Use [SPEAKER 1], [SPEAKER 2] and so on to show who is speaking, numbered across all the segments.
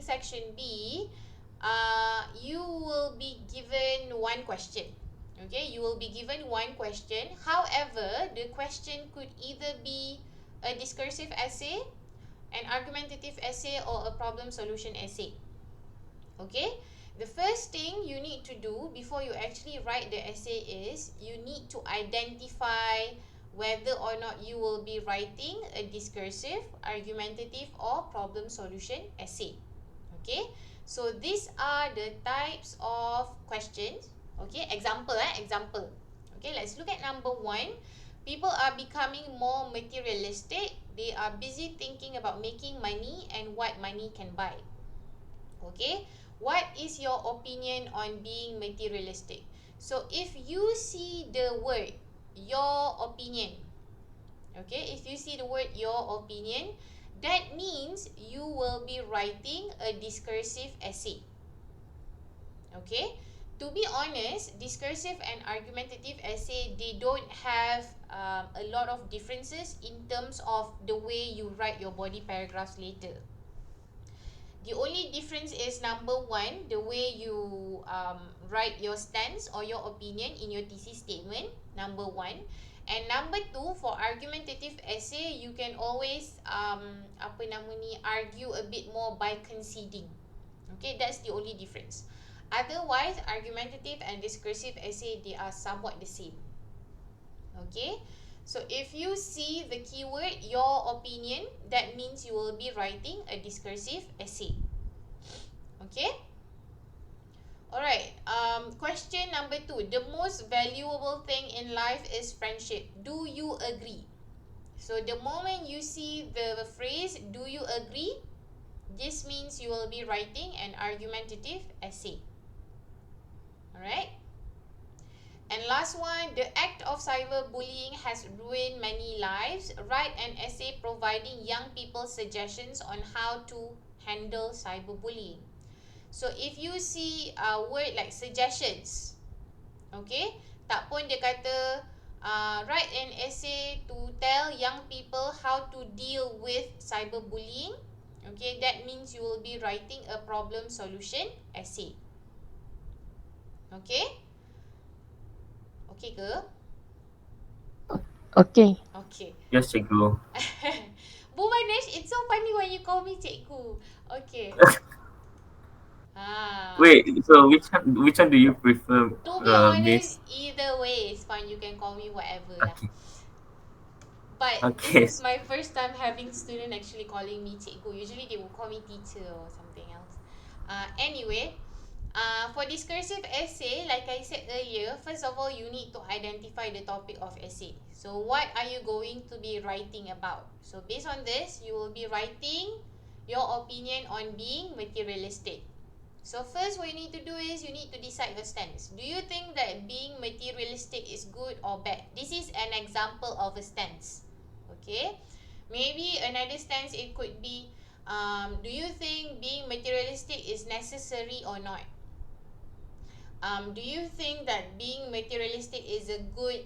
[SPEAKER 1] section B, you will be given one question. Okay, you will be given one question. However, the question could either be a discursive essay, an argumentative essay, or a problem solution essay. Okay, the first thing you need to do before you actually write the essay is you need to identify whether or not you will be writing a discursive, argumentative, or problem solution essay. Okay, so these are the types of questions. Okay, example. Okay, let's look at number 1. People are becoming more materialistic. They are busy thinking about making money and what money can buy. Okay, what is your opinion on being materialistic? So if you see the word your opinion, okay, if you see the word your opinion, that means you will be writing a discursive essay. Okay, to be honest, discursive and argumentative essay, they don't have a lot of differences in terms of the way you write your body paragraphs later. The only difference is number 1, the way you write your stance or your opinion in your thesis statement, number 1. And number 2, for argumentative essay, you can always argue a bit more by conceding. Okay, that's the only difference. Otherwise, argumentative and discursive essay, they are somewhat the same. Okay, so if you see the keyword your opinion, that means you will be writing a discursive essay. Okay, alright. Question number 2, the most valuable thing in life is friendship. Do you agree? So the moment you see the phrase do you agree, this means you will be writing an argumentative essay. Alright. And last one, the act of cyberbullying has ruined many lives. Write an essay providing young people suggestions on how to handle cyberbullying. So if you see a word like suggestions, okay, tak pun dia kata write an essay to tell young people how to deal with cyberbullying. Okay, that means you will be writing a problem solution essay. Okay? Okay ke?
[SPEAKER 2] Okay.
[SPEAKER 1] Okay.
[SPEAKER 3] Yes, cikgu.
[SPEAKER 1] Bu Manesh, it's so funny when you call me cikgu. Okay.
[SPEAKER 3] Wait, so which one do you prefer,
[SPEAKER 1] To be honest,
[SPEAKER 3] Miss?
[SPEAKER 1] either way is fine. You can call me whatever lah.
[SPEAKER 3] Okay.
[SPEAKER 1] But this
[SPEAKER 3] Okay.
[SPEAKER 1] is my first time having student actually calling me cikgu. Usually they will call me teacher or something else. Anyway, for discursive essay, like I said earlier, first of all, you need to identify the topic of essay. So what are you going to be writing about? So based on this, you will be writing your opinion on being materialistic. So first, what you need to do is you need to decide your stance. Do you think that being materialistic is good or bad? This is an example of a stance. Okay, maybe another stance it could be, do you think being materialistic is necessary or not? Do you think that being materialistic is a good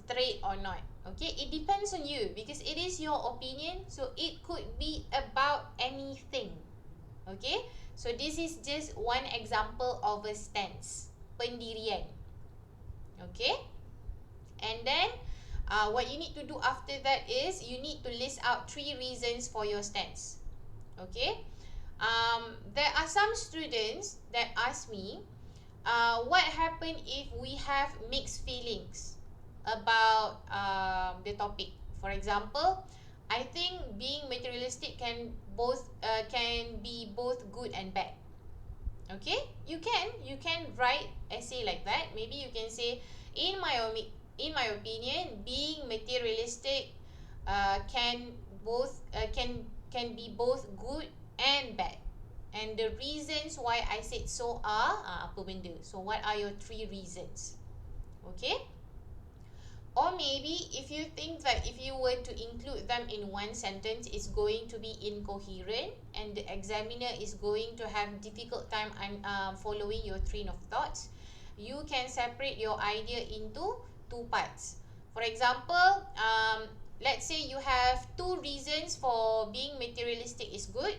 [SPEAKER 1] trait or not? Okay, it depends on you because it is your opinion, so it could be about anything. Okay, so this is just one example of a stance, pendirian. Okay, and then what you need to do after that is you need to list out 3 reasons for your stance. Okay, there are some students that ask me, what happen if we have mixed feelings about the topic? For example, I think being materialistic can be both good and bad. Okay, you can write essay like that. Maybe you can say, in my opinion, being materialistic can be both good and bad. And the reasons why I said so are apa benda. So what are your 3 reasons? Okay? Or maybe if you think that if you were to include them in one sentence, it's going to be incoherent and the examiner is going to have difficult time following your train of thoughts, you can separate your idea into 2 parts. For example, let's say you have 2 reasons for being materialistic is good.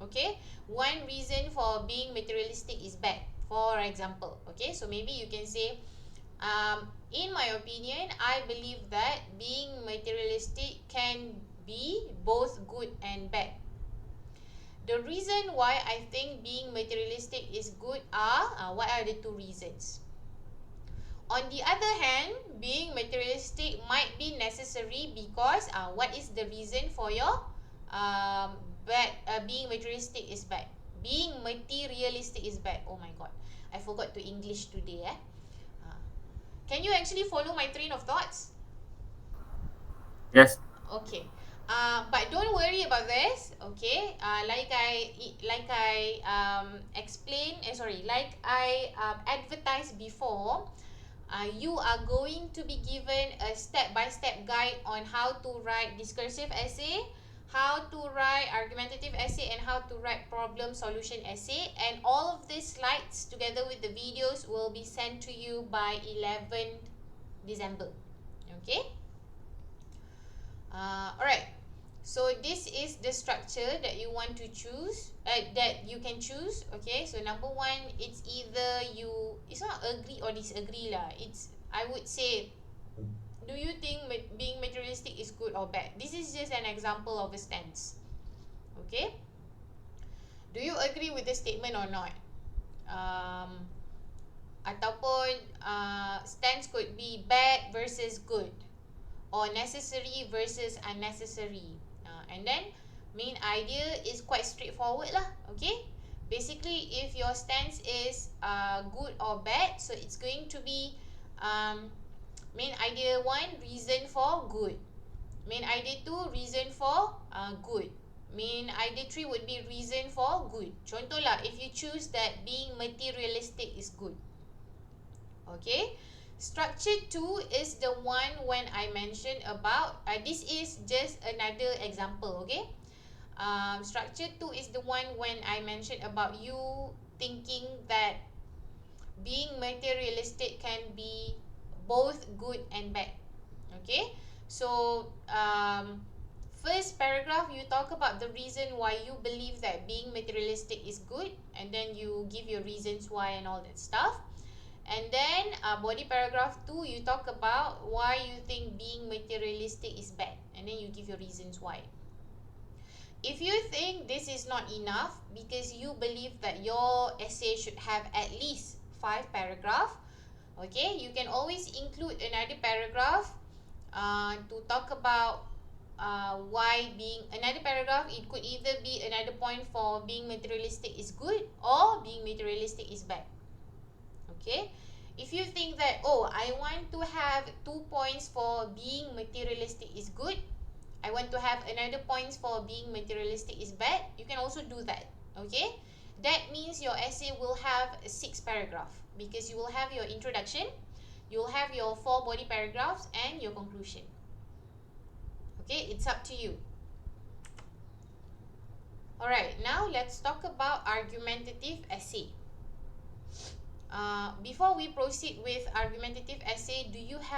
[SPEAKER 1] Okay, one reason for being materialistic is bad, for example. Okay, so maybe you can say, in my opinion, I believe that being materialistic can be both good and bad. The reason why I think being materialistic is good are, what are the two reasons? On the other hand, being materialistic might be necessary because, what is the reason for your bad? Being materialistic is bad. Being materialistic is bad. Oh my god, I forgot to English today. Can you actually follow my train of thoughts?
[SPEAKER 3] Yes.
[SPEAKER 1] Okay. But don't worry about this. Okay. Explained. Sorry. Like I advertised before. You are going to be given a step-by-step guide on how to write discursive essay, how to write argumentative essay, and how to write problem solution essay. And all of these slides together with the videos will be sent to you by 11th December. Okay. Alright. So this is the structure that you want to choose, that you can choose. Okay, so number one, it's either it's not agree or disagree lah. I would say, do you think being materialistic is good or bad? This is just an example of a stance. Okay, do you agree with the statement or not? Ataupun stance could be bad versus good, or necessary versus unnecessary. And then main idea is quite straightforward lah. Okay, basically if your stance is good or bad, so it's going to be main idea 1 reason for good, main idea 2 reason for good, main idea 3 would be reason for good. Contoh lah, if you choose that being materialistic is good. Okay, structure 2 is the one when I mentioned about, this is just another example. Okay, structure 2 is the one when I mentioned about you thinking that being materialistic can be both good and bad. Okay, so first paragraph you talk about the reason why you believe that being materialistic is good, and then you give your reasons why and all that stuff. And then body paragraph 2, you talk about why you think being materialistic is bad, and then you give your reasons why. If you think this is not enough because you believe that your essay should have at least 5 paragraphs, okay, you can always include another paragraph to talk about why being another paragraph. It could either be another point for being materialistic is good or being materialistic is bad. Okay, if you think that, oh, I want to have 2 points for being materialistic is good, I want to have another points for being materialistic is bad, you can also do that. Okay, that means your essay will have 6 paragraphs because you will have your introduction, you will have your 4 body paragraphs, and your conclusion. Okay, it's up to you. Alright, now let's talk about argumentative essay. Before we proceed with argumentative essay, do you have